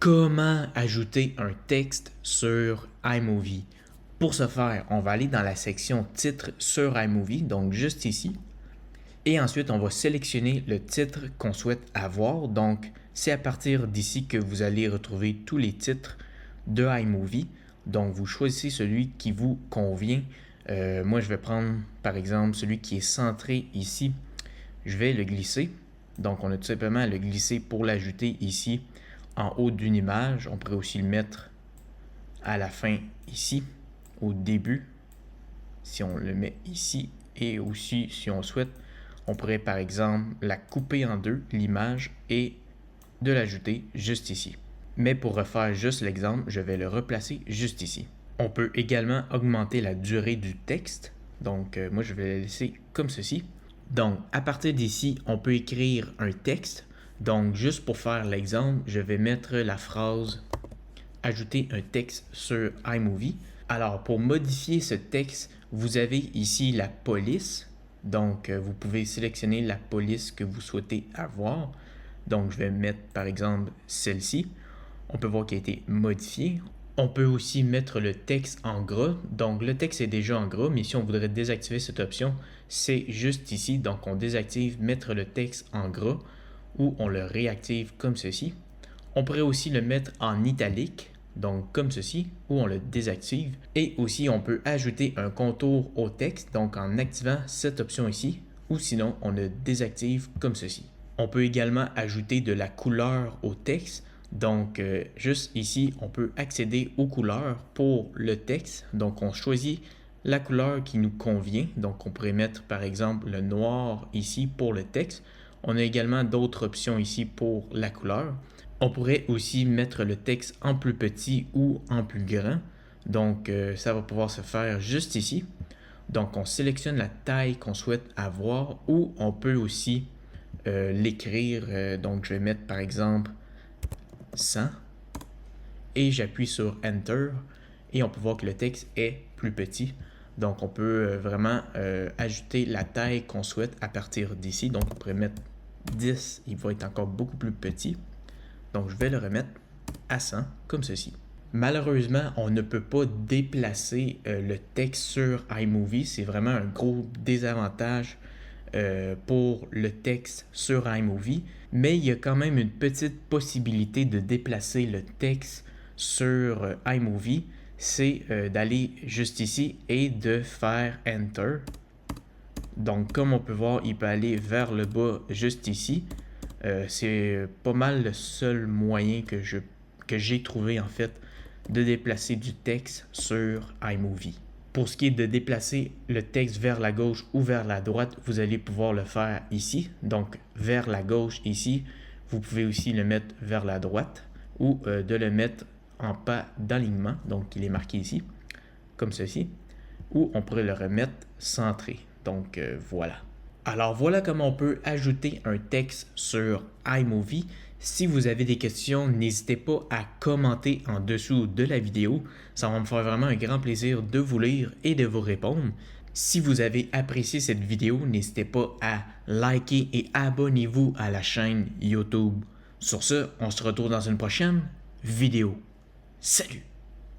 Comment ajouter un texte sur iMovie? Pour ce faire, on va aller dans la section titre sur iMovie, donc juste ici. Et ensuite, on va sélectionner le titre qu'on souhaite avoir. Donc, c'est à partir d'ici que vous allez retrouver tous les titres de iMovie. Donc, vous choisissez celui qui vous convient. Moi, je vais prendre, par exemple, celui qui est centré ici. Je vais le glisser. Donc, on a tout simplement à le glisser pour l'ajouter ici en haut d'une image. On pourrait aussi le mettre à la fin ici, au début, si on le met ici. Et aussi, si on souhaite, on pourrait par exemple la couper en deux, l'image, et de l'ajouter juste ici. Mais pour refaire juste l'exemple, je vais le replacer juste ici. On peut également augmenter la durée du texte. Donc, moi, je vais la laisser comme ceci. Donc, à partir d'ici, on peut écrire un texte. Donc, juste pour faire l'exemple, je vais mettre la phrase « Ajouter un texte sur iMovie ». Alors, pour modifier ce texte, vous avez ici la police. Donc, vous pouvez sélectionner la police que vous souhaitez avoir. Donc, je vais mettre, par exemple, celle-ci. On peut voir qu'elle a été modifiée. On peut aussi mettre le texte en gras. Donc, le texte est déjà en gras, mais si on voudrait désactiver cette option, c'est juste ici. Donc, on désactive mettre le texte en gras ou on le réactive comme ceci. On pourrait aussi le mettre en italique, donc comme ceci, ou on le désactive. Et aussi, on peut ajouter un contour au texte, donc en activant cette option ici, ou sinon, on le désactive comme ceci. On peut également ajouter de la couleur au texte. Donc, juste ici, on peut accéder aux couleurs pour le texte. Donc, on choisit la couleur qui nous convient. Donc, on pourrait mettre, par exemple, le noir ici pour le texte. On a également d'autres options ici pour la couleur. On pourrait aussi mettre le texte en plus petit ou en plus grand. Donc, ça va pouvoir se faire juste ici. Donc, on sélectionne la taille qu'on souhaite avoir ou on peut aussi l'écrire. Donc, je vais mettre, par exemple, 100 et j'appuie sur Enter et on peut voir que le texte est plus petit. Donc, on peut vraiment ajouter la taille qu'on souhaite à partir d'ici. Donc, on pourrait mettre 10, il va être encore beaucoup plus petit. Donc, je vais le remettre à 100, comme ceci. Malheureusement, on ne peut pas déplacer le texte sur iMovie. C'est vraiment un gros désavantage pour le texte sur iMovie. Mais il y a quand même une petite possibilité de déplacer le texte sur iMovie. C'est d'aller juste ici et de faire Enter. Donc, comme on peut voir, il peut aller vers le bas juste ici. C'est pas mal le seul moyen que j'ai trouvé en fait de déplacer du texte sur iMovie. Pour ce qui est de déplacer le texte vers la gauche ou vers la droite, vous allez pouvoir le faire ici. Donc vers la gauche ici, vous pouvez aussi le mettre vers la droite ou de le mettre en pas d'alignement. Donc il est marqué ici, comme ceci. Ou on pourrait le remettre centré. Donc voilà. Alors voilà comment on peut ajouter un texte sur iMovie. Si vous avez des questions, n'hésitez pas à commenter en dessous de la vidéo. Ça va me faire vraiment un grand plaisir de vous lire et de vous répondre. Si vous avez apprécié cette vidéo, n'hésitez pas à liker et abonnez-vous à la chaîne YouTube. Sur ce, on se retrouve dans une prochaine vidéo. Salut!